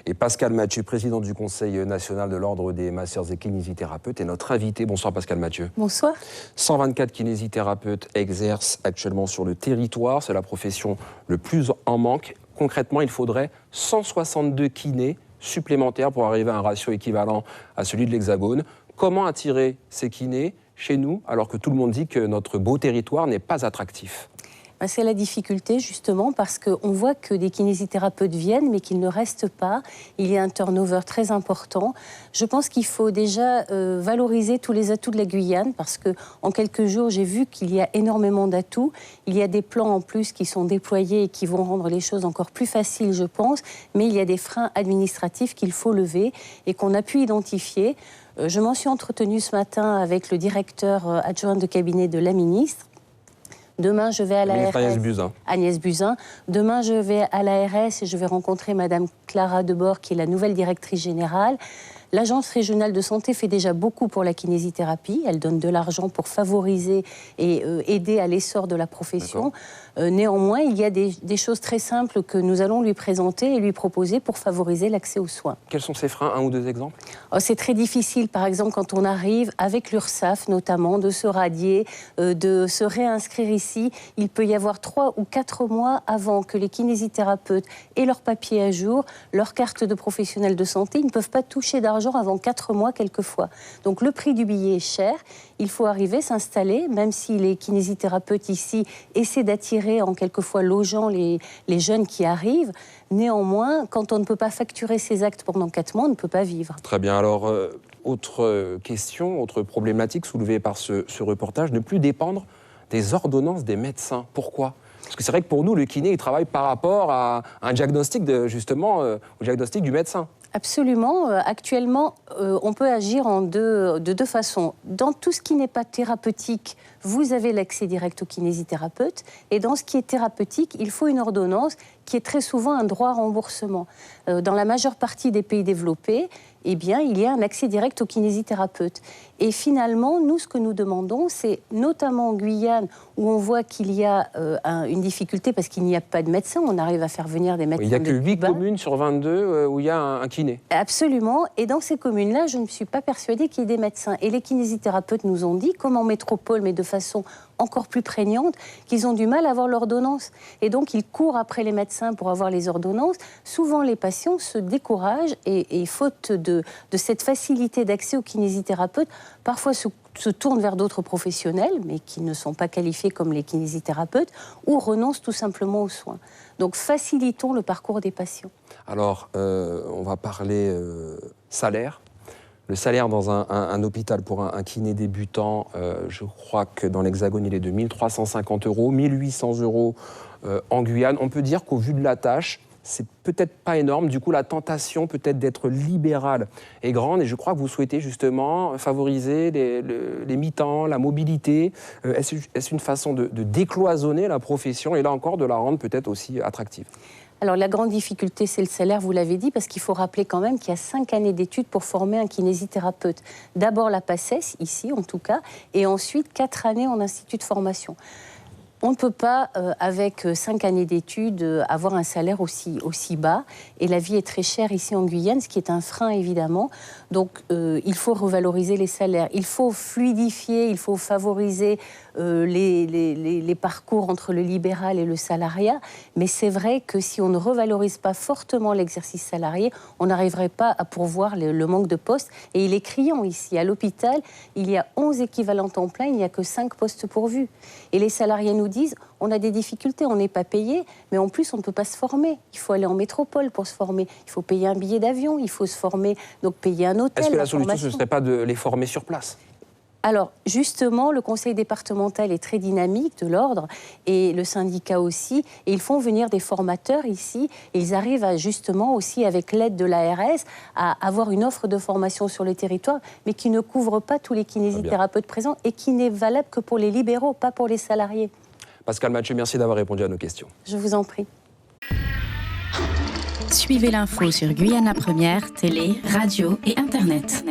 Et Pascal Mathieu, président du Conseil national de l'Ordre des masseurs et kinésithérapeutes, est notre invité. Bonsoir Pascal Mathieu. Bonsoir. 124 kinésithérapeutes exercent actuellement sur le territoire. C'est la profession le plus en manque. Concrètement, il faudrait 162 kinés supplémentaires pour arriver à un ratio équivalent à celui de l'Hexagone. Comment attirer ces kinés chez nous alors que tout le monde dit que notre beau territoire n'est pas attractif ? C'est la difficulté justement parce qu'on voit que des kinésithérapeutes viennent mais qu'ils ne restent pas. Il y a un turnover très important. Je pense qu'il faut déjà valoriser tous les atouts de la Guyane parce qu'en quelques jours j'ai vu qu'il y a énormément d'atouts. Il y a des plans en plus qui sont déployés et qui vont rendre les choses encore plus faciles je pense. Mais il y a des freins administratifs qu'il faut lever et qu'on a pu identifier. Je m'en suis entretenue ce matin avec le directeur adjoint de cabinet de la ministre. Demain, je vais à l'ARS. Agnès Buzyn. Demain, je vais à l'ARS et je vais rencontrer Madame Clara Debord, qui est la nouvelle directrice générale. L'Agence régionale de santé fait déjà beaucoup pour la kinésithérapie. Elle donne de l'argent pour favoriser et aider à l'essor de la profession. Néanmoins, il y a des choses très simples que nous allons lui présenter et lui proposer pour favoriser l'accès aux soins. Quels sont ces freins, un ou deux exemples ? C'est très difficile, par exemple, quand on arrive avec l'URSSAF, notamment, de se radier, de se réinscrire ici. Il peut y avoir 3 ou 4 mois avant que les kinésithérapeutes aient leur papier à jour, leur carte de professionnel de santé. Ils ne peuvent pas toucher d'argent avant 4 mois quelquefois. Donc le prix du billet est cher. Il faut arriver, s'installer, même si les kinésithérapeutes ici essaient d'attirer en quelquefois logeant les jeunes qui arrivent. Néanmoins, quand on ne peut pas facturer ses actes pendant 4 mois, on ne peut pas vivre. Très bien. Alors, autre question, autre problématique soulevée par ce reportage, ne plus dépendre des ordonnances des médecins. Pourquoi ? Parce que c'est vrai que pour nous, le kiné, il travaille par rapport à un diagnostic, au diagnostic du médecin. Absolument. Actuellement, on peut agir de deux façons. Dans tout ce qui n'est pas thérapeutique, vous avez l'accès direct au kinésithérapeute. Et dans ce qui est thérapeutique, il faut une ordonnance qui est très souvent un droit à remboursement. Dans la majeure partie des pays développés, eh bien, il y a un accès direct au kinésithérapeute. Et finalement, nous, ce que nous demandons, c'est notamment en Guyane, où on voit qu'il y a une difficulté parce qu'il n'y a pas de médecins. On arrive à faire venir des médecins. Il n'y a que 8 communes sur 22 où il y a un kiné. Absolument. Et dans ces communes-là, je ne suis pas persuadée qu'il y ait des médecins. Et les kinésithérapeutes nous ont dit, comme en métropole, mais de façon encore plus prégnante, qu'ils ont du mal à avoir l'ordonnance. Et donc, ils courent après les médecins pour avoir les ordonnances. Souvent, les patients se découragent et faute de cette facilité d'accès aux kinésithérapeutes, parfois se tournent vers d'autres professionnels, mais qui ne sont pas qualifiés comme les kinésithérapeutes, ou renoncent tout simplement aux soins. Donc, facilitons le parcours des patients. Alors, on va parler salaire. Le salaire dans un hôpital pour un kiné débutant, je crois que dans l'Hexagone, il est de 1 350 €, 1 800 € en Guyane. On peut dire qu'au vu de la tâche, c'est peut-être pas énorme. Du coup, la tentation peut-être d'être libéral est grande. Et je crois que vous souhaitez justement favoriser les mi-temps, la mobilité. Est-ce une façon de décloisonner la profession et là encore de la rendre peut-être aussi attractive ? Alors la grande difficulté, c'est le salaire, vous l'avez dit, parce qu'il faut rappeler quand même qu'il y a 5 années d'études pour former un kinésithérapeute. D'abord la PACES, ici en tout cas, et ensuite 4 années en institut de formation. On ne peut pas, avec 5 années d'études, avoir un salaire aussi bas. Et la vie est très chère ici en Guyane, ce qui est un frein évidemment. Donc il faut revaloriser les salaires. Il faut fluidifier, il faut favoriser les parcours entre le libéral et le salariat. Mais c'est vrai que si on ne revalorise pas fortement l'exercice salarié, on n'arriverait pas à pourvoir le manque de postes. Et il est criant ici. À l'hôpital, il y a 11 équivalents temps plein, il n'y a que 5 postes pourvus. Et les salariés nous disent, on a des difficultés, on n'est pas payé, mais en plus on ne peut pas se former. Il faut aller en métropole pour se former. Il faut payer un billet d'avion, il faut se former, donc payer un hôtel. Est-ce que la solution, ce ne serait pas de les former sur place ? Alors, justement, le conseil départemental est très dynamique de l'ordre et le syndicat aussi. Et ils font venir des formateurs ici. Et ils arrivent justement aussi, avec l'aide de l'ARS, à avoir une offre de formation sur le territoire, mais qui ne couvre pas tous les kinésithérapeutes présents et qui n'est valable que pour les libéraux, pas pour les salariés. Pascal Mathieu, merci d'avoir répondu à nos questions. Je vous en prie. Suivez l'info sur Guyana Première, télé, radio et Internet.